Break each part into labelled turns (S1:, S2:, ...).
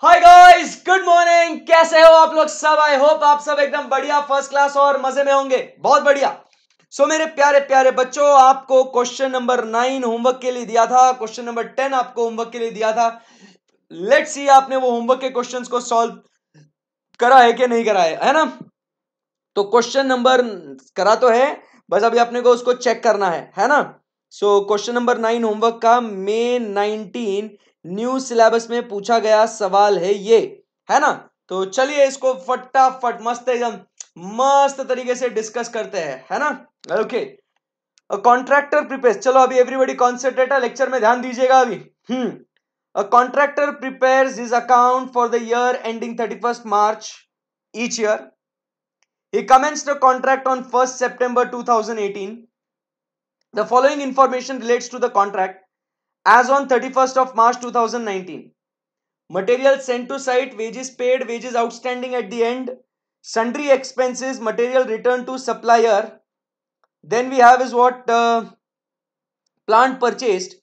S1: Hi guys, good morning. कैसे हो आप लोग सब? आई होप आप सब एकदम बढ़िया, फर्स्ट क्लास और मजे में होंगे। बहुत बढ़िया। मेरे प्यारे प्यारे बच्चों, आपको क्वेश्चन नंबर 9 होमवर्क के लिए दिया था, क्वेश्चन नंबर 10 आपको होमवर्क के लिए दिया था। लेट्स सी आपने वो होमवर्क के क्वेश्चंस को सॉल्व करा है कि नहीं करा है ना? तो क्वेश्चन नंबर करा तो है, बस अभी अपने को उसको चेक करना है ना? क्वेश्चन नंबर 9 होमवर्क का मे 19 न्यू सिलेबस में पूछा गया सवाल है ये, है ना? तो चलिए इसको फटाफट मस्त एकदम मस्त तरीके से डिस्कस करते हैं, है ना? ओके। कॉन्ट्रैक्टर प्रिपेयर, चलो अभी एवरीबॉडी कॉन्सेंट्रेट है, लेक्चर में ध्यान दीजिएगा अभी। A contractor prepares his account for the year ending 31st March each year. He commenced a contract on 1st September 2018. The following information relates to the contract as on 31st of March 2019. Material sent to site, wages paid, wages outstanding at the end, sundry expenses, material returned to supplier. Then we have is what plant purchased,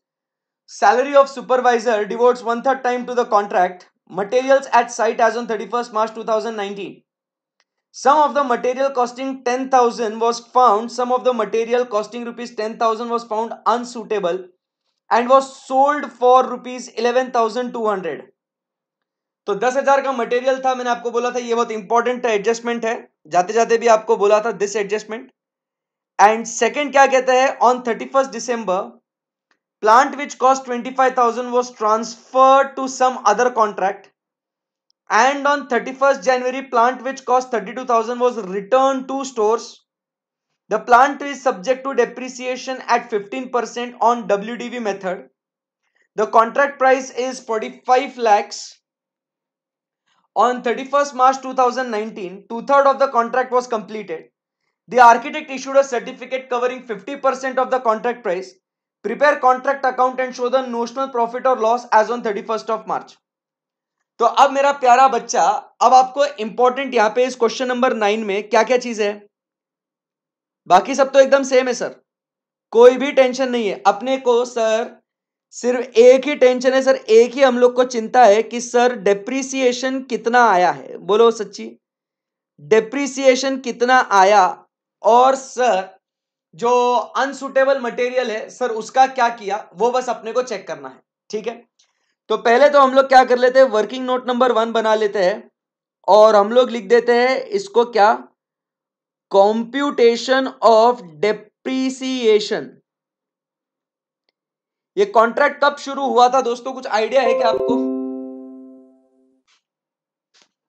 S1: salary of supervisor devotes 1/3 time to the contract, materials at site as on 31st March 2019. Some of the material costing 10,000 was found, some of the material costing rupees 10,000 was found unsuitable and was sold for rupees 11,200. तो 10,000 का material था, मैंने आपको बोला था ये बहुत important adjustment है, जाते जाते भी आपको बोला था दिस एडजस्टमेंट। एंड सेकंड क्या कहता है, on 31st December plant which cost 25,000 was transferred to some other contract, and on 31st January plant which cost 32,000 was returned to stores. The plant is subject to depreciation at 15% on WDV method. The contract price is 45 lakhs. On 31st March 2019, 2/3 of the contract was completed. The architect issued a certificate covering 50% of the contract price. Prepare contract account and show the notional profit or loss as on 31st of March. तो अब मेरा प्यारा बच्चा, अब आपको important यहां पे इस क्वेश्चन नंबर 9 में क्या क्या चीज है? बाकी सब तो एकदम सेम है सर, कोई भी टेंशन नहीं है अपने को सर। सिर्फ एक ही टेंशन है सर, एक ही हम लोग को चिंता है कि सर डेप्रीसिएशन कितना आया है, बोलो सच्ची, डेप्रीसिएशन कितना आया, और सर जो अनसुटेबल मटेरियल है सर उसका क्या किया, वो बस अपने को चेक करना है। ठीक है, तो पहले तो हम लोग क्या कर लेते हैं, वर्किंग नोट नंबर 1 बना लेते हैं और हम लोग लिख देते हैं इसको क्या, कॉम्प्यूटेशन ऑफ डेप्रीसिएशन। ये कॉन्ट्रैक्ट कब शुरू हुआ था दोस्तों, कुछ आइडिया है क्या आपको?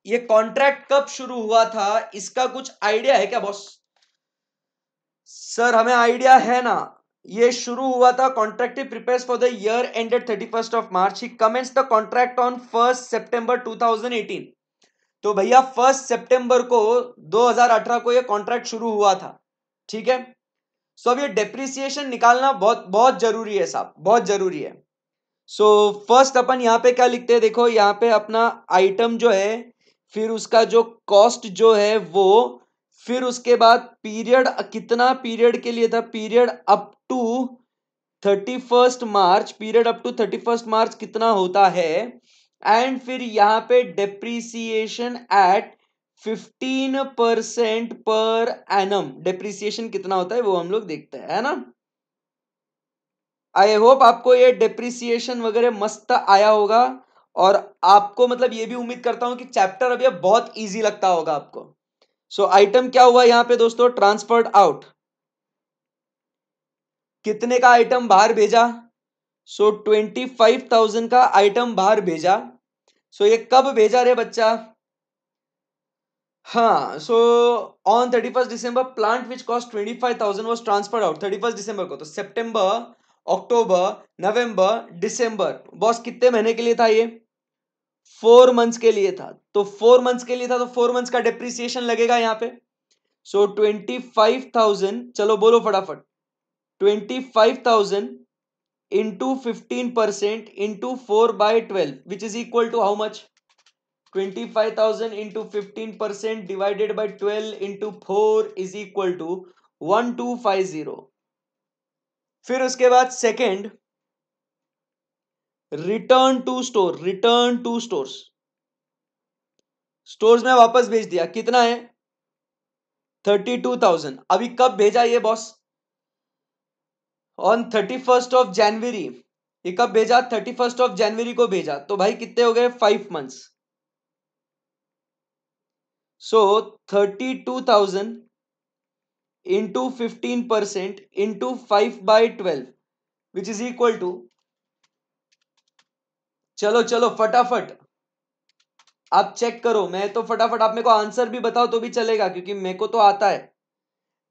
S1: ये कॉन्ट्रैक्ट कब शुरू हुआ था, इसका कुछ आइडिया है क्या बॉस? सर हमें आइडिया है ना, ये शुरू हुआ था contract prepares for the year ended 31st of March. He commences the contract on 1st September 2018. तो भैया 1st सितंबर को 2018 को ये कॉन्ट्रैक्ट शुरू हुआ था। ठीक है, सो अब ये डेप्रिसिएशन निकालना बहुत बहुत जरूरी है साहब, बहुत जरूरी है। फर्स्ट अपन यहाँ पे क्या लिखते हैं, देखो यहाँ पे अपना आइटम जो है, फिर उसका जो कॉस्ट जो है वो, फिर उसके बाद पीरियड कितना पीरियड के लिए था, period up to 31st March, period up to 31st March कितना होता है, एंड फिर यहाँ पे depreciation eight 15% per annum, depreciation कितना होता है वो हम लोग देखते हैं, है ना? आई होप आपको ये डेप्रिसिएशन वगैरह मस्त आया होगा, और आपको मतलब ये भी उम्मीद करता हूं कि चैप्टर अब ये बहुत इजी लगता होगा आपको। आइटम क्या हुआ यहाँ पे दोस्तों, ट्रांसफर्ड आउट, कितने का आइटम बाहर भेजा? 25,000 का आइटम बाहर भेजा। ये कब भेजा रे बच्चा? हाँ, on 31st December plant which cost 25,000 was transferred out 31st December को। तो सितंबर, अक्टूबर, नवंबर, दिसंबर, बॉस कितने महीने के लिए था ये? 4 मंथ्स के लिए था। तो 4 मंथ्स के लिए था, तो 4 मंथ्स का डेप्रिसिएशन लगेगा यहाँ पे। 25,000, चलो बोलो फटाफट, 25,000 into 15% into 4/12 which is equal to how much? 25,000 into 15% divided by 12 into 4 is equal to 1250. फिर उसके बाद second, return to store, return to stores, stores में वापस भेज दिया, कितना है 32,000। अभी कब भेजा ये बॉस? ऑन 31 जनवरी। ये कब भेजा? 31 जनवरी को भेजा। तो भाई कितने हो गए? 5 months. So 32,000 into 15% into 5/12 which is equal to, चलो चलो फटाफट आप चेक करो, मैं तो फटाफट, आप मेरे को आंसर भी बताओ तो भी चलेगा क्योंकि मेरे को तो आता है।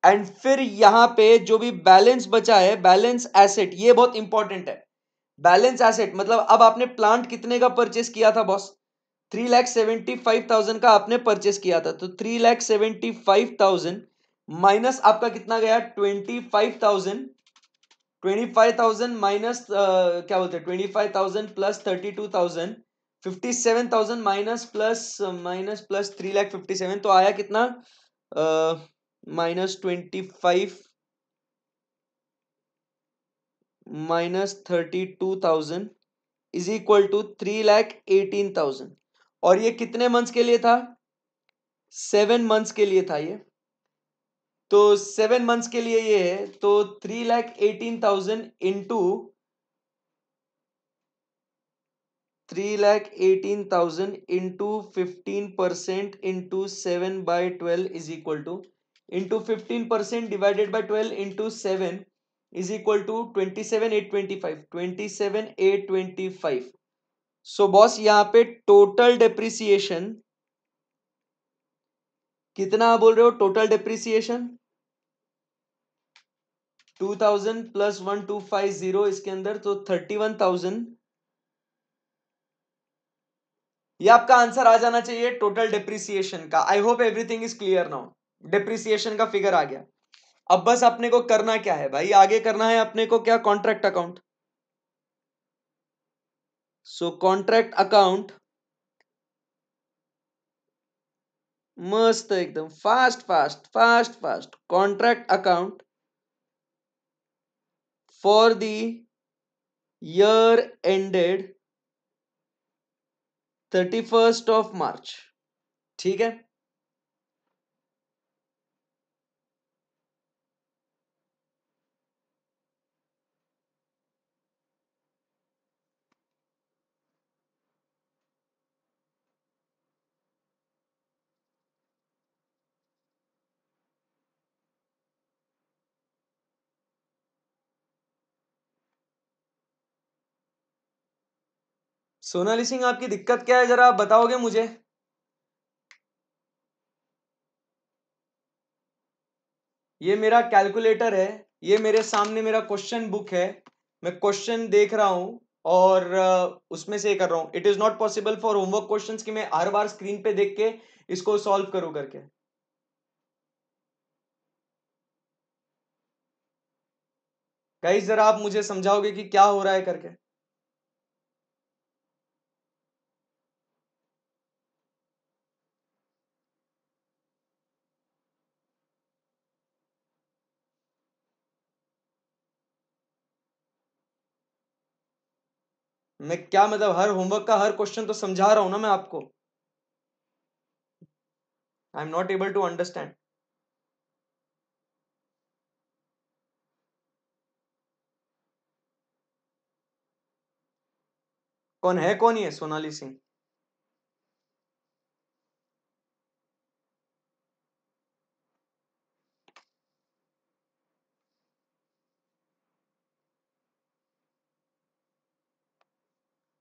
S1: एंड फिर यहां पे जो भी बैलेंस बचा है, बैलेंस एसेट, ये बहुत इंपॉर्टेंट है। बैलेंस एसेट मतलब अब आपने प्लांट कितने का परचेस किया था बॉस? 3,75,000 का आपने परचेस किया था। तो 3,75,000 माइनस आपका कितना गया? 25,000। 25,000 माइनस क्या बोलते हैं, 25,000 प्लस 32,000, 57,000 माइनस प्लस 3,57,000, तो आया कितना? -25 माइनस 32,000 इज इक्वल टू 3,18,000। और ये कितने मंथ्स के लिए था? 7 मंथ्स के लिए था ये। तो 7 मंथ्स के लिए ये है, तो 3,18,000 into 3,18,000 into 15% into 7/12 is equal to, into 15% divided by 12 into 7 is equal to 27,825। 27,825। So boss यहाँ पे टोटल डेप्रिसिएशन कितना बोल रहे हो? टोटल डेप्रिसिएशन 2,000 प्लस 1,250 इसके अंदर, तो 31,000। ये आपका आंसर आ जाना चाहिए टोटल डेप्रिसिएशन का। I hope everything is clear now. Depreciation का फिगर आ गया। अब बस अपने को करना क्या है भाई? आगे करना है अपने को क्या? Contract account. So contract account, मस्त एकदम fast fast fast fast. Contract account for the year ended 31 March. ठीक है। सोनाली सिंह, आपकी दिक्कत क्या है, जरा आप बताओगे मुझे? ये मेरा कैलकुलेटर है, ये मेरे सामने मेरा क्वेश्चन बुक है, मैं क्वेश्चन देख रहा हूं और उसमें से कर रहा हूं। It is not possible for homework questions कि मैं हर बार स्क्रीन पे देख के इसको सॉल्व करूं करके। गाइस जरा आप मुझे समझाओगे कि क्या हो रहा है करके? मैं क्या मतलब हर होमवर्क का हर क्वेश्चन तो समझा रहा हूं ना मैं आपको। I am not able to understand. कौन है, कौन ही है सोनाली सिंह?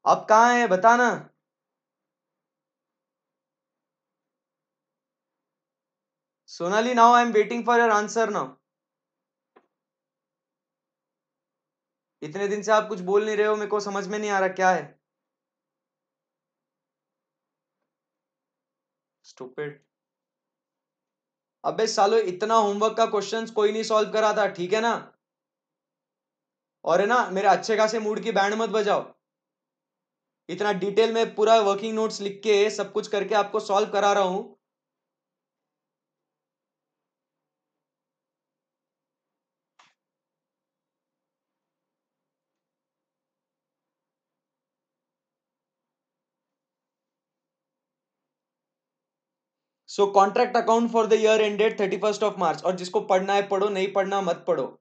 S1: आप कहाँ हैं बताना। Sonali, now I am waiting for your answer now. इतने दिन से आप कुछ बोल नहीं रहे हो, मेरे को समझ में नहीं आ रहा क्या है। स्टूपिड। अबे सालो, इतना होमवर्क का क्वेश्चंस कोई नहीं सॉल्व करा था, ठीक है ना? और है ना, मेरे अच्छे खासे मूड की बैंड मत बजाओ। इतना डिटेल में पूरा वर्किंग नोट्स लिख के सब कुछ करके आपको सॉल्व करा रहा हूं। So contract account for the year ended 31 March. और जिसको पढ़ना है पढ़ो, नहीं पढ़ना मत पढ़ो।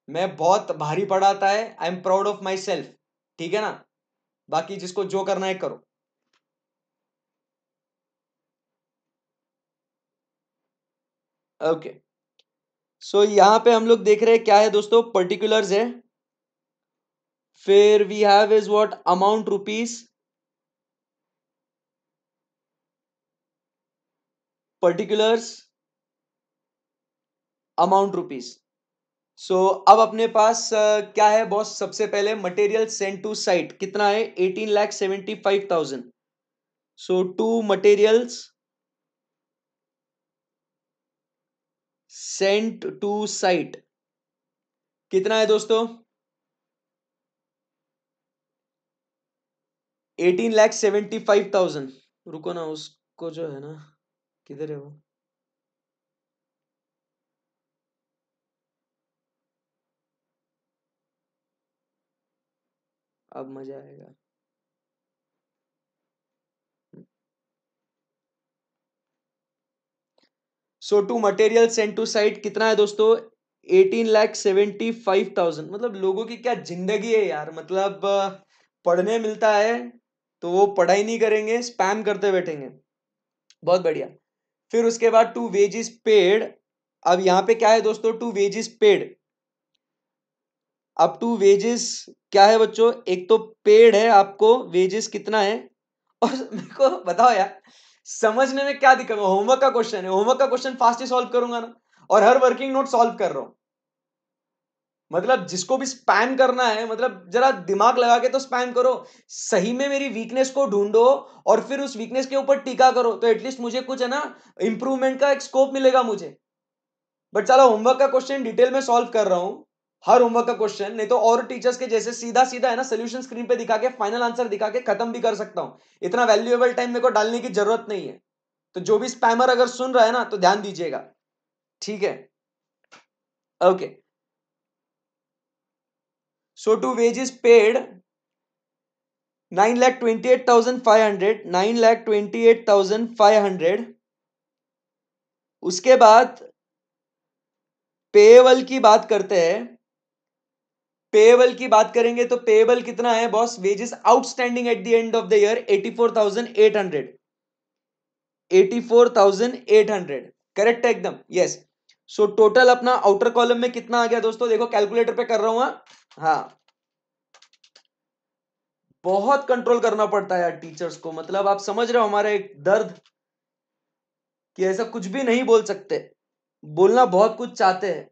S1: मैं बहुत भारी पढ़ाता है, I am proud of my self, ठीक है ना। बाकी जिसको जो करना है करो। ओके, सो यहां पे हम लोग देख रहे हैं क्या है दोस्तों, पर्टिकुलर्स है। फिर we have is what, amount rupees, particulars, amount rupees. So अब अपने पास क्या है बॉस, सबसे पहले मटेरियल सेंड टू साइट कितना है, 18,75,000। So to materials sent to site कितना है दोस्तों, 18,75,000। रुको ना, उसको जो है ना, किधर है वो, अब मजा आएगा। So to material sent to site कितना है दोस्तों, 18,75,000। मतलब लोगों की क्या जिंदगी है यार, मतलब पढ़ने मिलता है तो वो पढ़ाई नहीं करेंगे, स्पैम करते बैठेंगे। बहुत बढ़िया। फिर उसके बाद टू वेजेस पेड। अब यहां पे क्या है दोस्तों, टू वेजेस पेड। अब टू वेजेस क्या है बच्चों, एक तो पेड है आपको, वेजेस कितना है। और मेरे को बताओ यार, समझने में क्या दिक्कत है, होमवर्क का क्वेश्चन है, होमवर्क का क्वेश्चन फास्ट ही सॉल्व करूंगा ना, और हर वर्किंग नोट सॉल्व कर रहा हूं। मतलब जिसको भी स्पैम करना है, मतलब जरा दिमाग लगा के तो स्पैम करो। सही में मेरी वीकनेस को ढूंढो और फिर उस वीकनेस के ऊपर टीका करो, तो एटलीस्ट मुझे कुछ है ना, इंप्रूवमेंट का एक स्कोप मिलेगा मुझे। बट चलो, होमवर्क का क्वेश्चन डिटेल में सॉल्व कर रहा हूं, हर होमवर्क का क्वेश्चन। नहीं तो और टीचर्स के जैसे सीधा सीधा है ना, सोल्यूशन स्क्रीन पे दिखा के फाइनल आंसर दिखा के खत्म भी कर सकता हूं। इतना वैल्यूएबल टाइम मेरे को डालने की जरूरत नहीं है। तो जो भी स्पैमर अगर सुन रहा है ना, तो ध्यान दीजिएगा, ठीक है। Okay, so to wages paid 9,28,500, 9,28,500। उसके बाद पेएबल की बात करते हैं। पेएबल की बात करेंगे तो पेएबल कितना है boss, wages outstanding at the end of the year 84,800, 84,800। Correct है एकदम, यस। सो टोटल अपना आउटर कॉलम में कितना आ गया दोस्तों, देखो कैलकुलेटर पे कर रहा हूं। हाँ, बहुत कंट्रोल करना पड़ता है यार टीचर्स को, मतलब आप समझ रहे हो हमारा एक दर्द, कि ऐसा कुछ भी नहीं बोल सकते, बोलना बहुत कुछ चाहते हैं।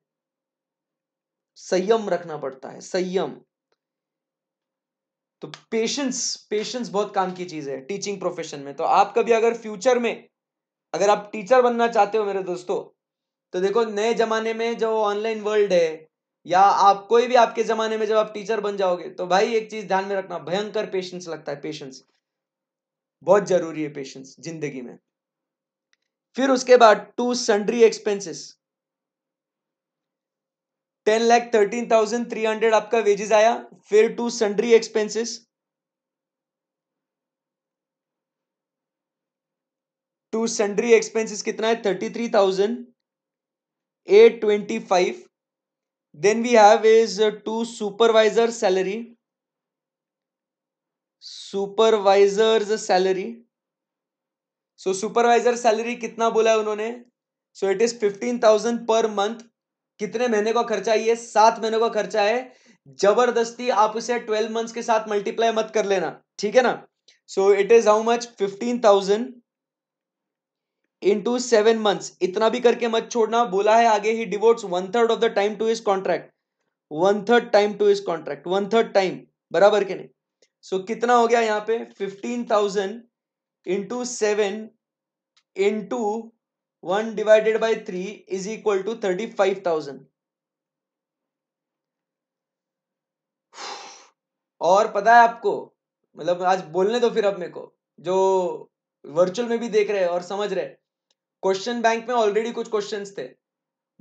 S1: संयम रखना पड़ता है, संयम। तो पेशेंस, पेशेंस बहुत काम की चीज है टीचिंग प्रोफेशन में। तो आप कभी अगर फ्यूचर में अगर आप टीचर बनना चाहते हो मेरे दोस्तों, तो देखो नए जमाने में जो ऑनलाइन वर्ल्ड है, या आप कोई भी आपके जमाने में जब आप टीचर बन जाओगे, तो भाई एक चीज ध्यान में रखना, भयंकर पेशेंस लगता है, पेशेंस बहुत जरूरी है, पेशेंस जिंदगी में। फिर उसके बाद टू सन्ड्री एक्सपेंसेस 10,13,300 आपका वेजेस आया। फिर to sundry expenses, to sundry expenses कितना है, 33,825। Then we have is to supervisor salary, supervisors salary. So supervisor salary कितना बोला है उन्होंने, so it is 15,000 per month. कितने महीने का खर्चा, ये 7 महीने का खर्चा है। जबरदस्ती आप उसे 12 मंथ्स के साथ मल्टीप्लाई मत कर लेना, ठीक है ना। So it is how much, 15,000 into 7 months। इतना भी करके मत छोड़ना, बोला है आगे, he devotes 1/3 of the time to his contract, 1/3 time to his contract, 1/3 time, बराबर के नहीं। सो कितना हो गया यहाँ पे, 15,000 into 7 into 1/3 is equal to 35,000। और पता है आपको, मतलब आज बोलने दो फिर अब मेरे को, जो वर्चुअल में भी देख रहे हैं और समझ रहे हैं, क्वेश्चन बैंक में ऑलरेडी कुछ क्वेश्चंस थे,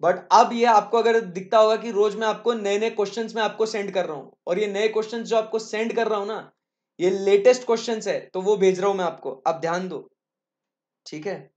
S1: बट अब ये आपको अगर दिखता होगा कि रोज मैं आपको नए नए क्वेश्चंस में आपको सेंड कर रहा हूं, और ये नए क्वेश्चंस जो आपको सेंड कर रहा हूं ना, ये लेटेस्ट क्वेश्चंस है, तो वो भेज रहा हूं मैं आपको, अब ध्यान दो, ठीक है।